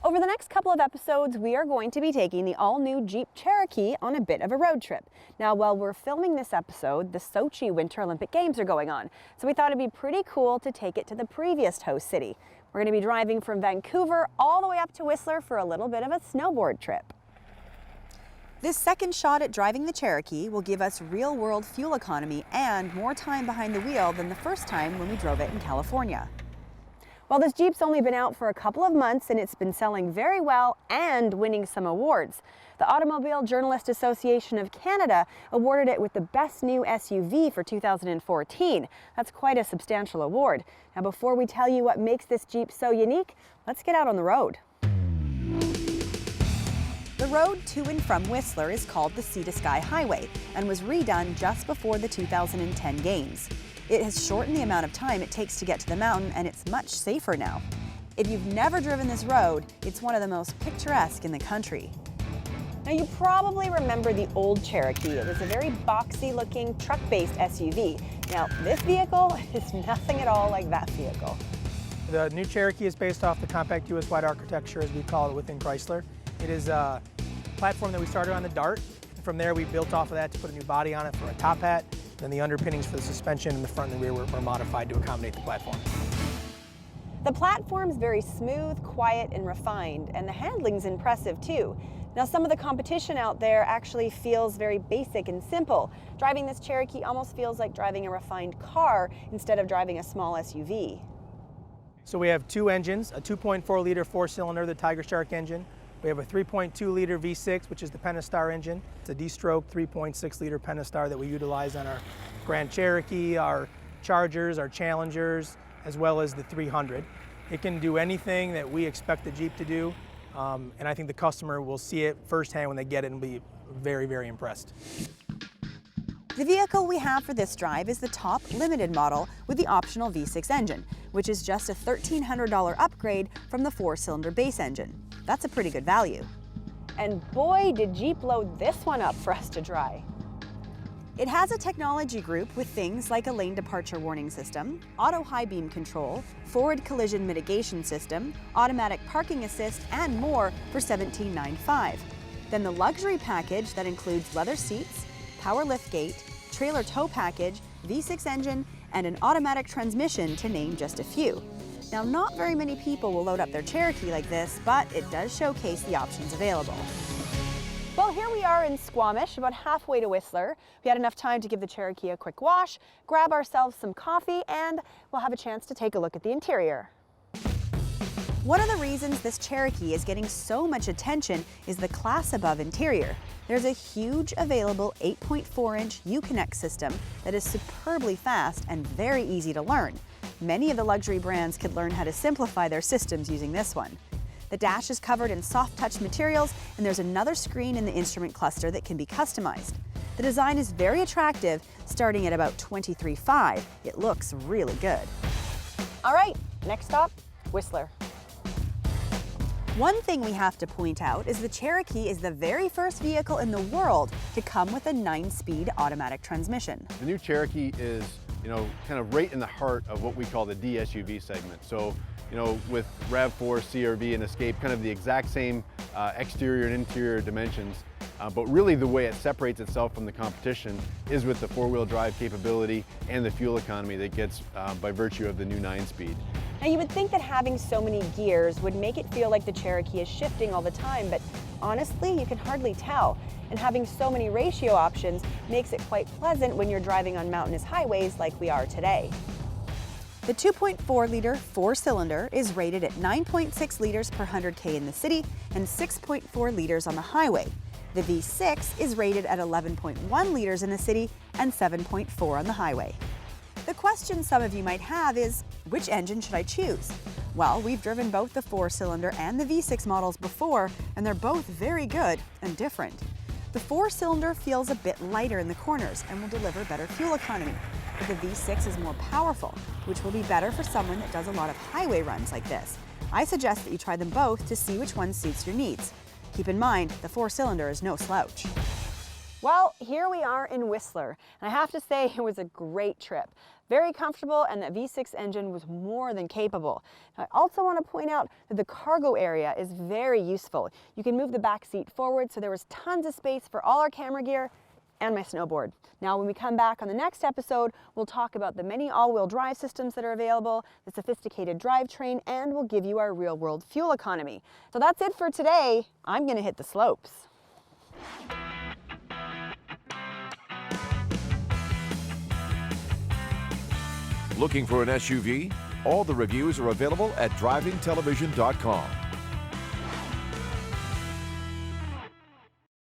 Over the next couple of episodes, we are going to be taking the all-new Jeep Cherokee on a bit of a road trip. Now, while we're filming this episode, the Sochi Winter Olympic Games are going on, so we thought it'd be pretty cool to take it to the previous host city. We're going to be driving from Vancouver all the way up to Whistler for a little bit of a snowboard trip. This second shot at driving the Cherokee will give us real-world fuel economy and more time behind the wheel than the first time when we drove it in California. Well, this Jeep's only been out for a couple of months and it's been selling very well and winning some awards. The Automobile Journalist Association of Canada awarded it with the Best New SUV for 2014. That's quite a substantial award. Now, before we tell you what makes this Jeep so unique, let's get out on the road. The road to and from Whistler is called the Sea to Sky Highway and was redone just before the 2010 Games. It has shortened the amount of time it takes to get to the mountain, and it's much safer now. If you've never driven this road, it's one of the most picturesque in the country. Now, you probably remember the old Cherokee. It was a very boxy-looking truck-based SUV. Now, this vehicle is nothing at all like that vehicle. The new Cherokee is based off the compact US-wide architecture, as we call it within Chrysler. It is a platform that we started on the Dart. From there, we built off of that to put a new body on it for a top hat. Then the underpinnings for the suspension in the front and the rear were modified to accommodate the platform. The platform's very smooth, quiet, and refined, and the handling's impressive too. Now, some of the competition out there actually feels very basic and simple. Driving this Cherokee almost feels like driving a refined car instead of driving a small SUV. So we have two engines, a 2.4-liter four-cylinder, the Tiger Shark engine. We have a 3.2-liter V6, which is the Pentastar engine. It's a D-stroke 3.6-liter Pentastar that we utilize on our Grand Cherokee, our Chargers, our Challengers, as well as the 300. It can do anything that we expect the Jeep to do, and I think the customer will see it firsthand when they get it and be very, very impressed. The vehicle we have for this drive is the top limited model with the optional V6 engine, which is just a $1,300 upgrade from the four-cylinder base engine. That's a pretty good value. And boy, did Jeep load this one up for us to try. It has a technology group with things like a lane departure warning system, auto high beam control, forward collision mitigation system, automatic parking assist, and more for $17,950. Then the luxury package that includes leather seats, power liftgate, trailer tow package, V6 engine, and an automatic transmission, to name just a few. Now, not very many people will load up their Cherokee like this, but it does showcase the options available. Well, here we are in Squamish, about halfway to Whistler. We had enough time to give the Cherokee a quick wash, grab ourselves some coffee, and we'll have a chance to take a look at the interior. One of the reasons this Cherokee is getting so much attention is the class above interior. There's a huge available 8.4-inch Uconnect system that is superbly fast and very easy to learn. Many of the luxury brands could learn how to simplify their systems using this one. The dash is covered in soft touch materials, and there's another screen in the instrument cluster that can be customized. The design is very attractive, starting at about $23,500. It looks really good. All right, next stop, Whistler. One thing we have to point out is the Cherokee is the very first vehicle in the world to come with a 9-speed automatic transmission. The new Cherokee is, kind of right in the heart of what we call the DSUV segment. So, with RAV4, CR-V, and Escape, kind of the exact same exterior and interior dimensions, but really the way it separates itself from the competition is with the four-wheel drive capability and the fuel economy that gets by virtue of the new 9-speed. Now, you would think that having so many gears would make it feel like the Cherokee is shifting all the time, but honestly, you can hardly tell. And having so many ratio options makes it quite pleasant when you're driving on mountainous highways like we are today. The 2.4-liter four-cylinder is rated at 9.6 liters per 100K in the city and 6.4 liters on the highway. The V6 is rated at 11.1 liters in the city and 7.4 on the highway. The question some of you might have is, which engine should I choose? Well, we've driven both the four-cylinder and the V6 models before, and they're both very good and different. The four-cylinder feels a bit lighter in the corners and will deliver better fuel economy, but the V6 is more powerful, which will be better for someone that does a lot of highway runs like this. I suggest that you try them both to see which one suits your needs. Keep in mind, the four-cylinder is no slouch. Well, here we are in Whistler, and I have to say it was a great trip. Very comfortable, and that V6 engine was more than capable. I also want to point out that the cargo area is very useful. You can move the back seat forward, so there was tons of space for all our camera gear and my snowboard. Now when we come back on the next episode, we'll talk about the many all-wheel drive systems that are available, the sophisticated drivetrain, and we'll give you our real-world fuel economy. So that's it for today. I'm going to hit the slopes. Looking for an SUV? All the reviews are available at drivingtelevision.com.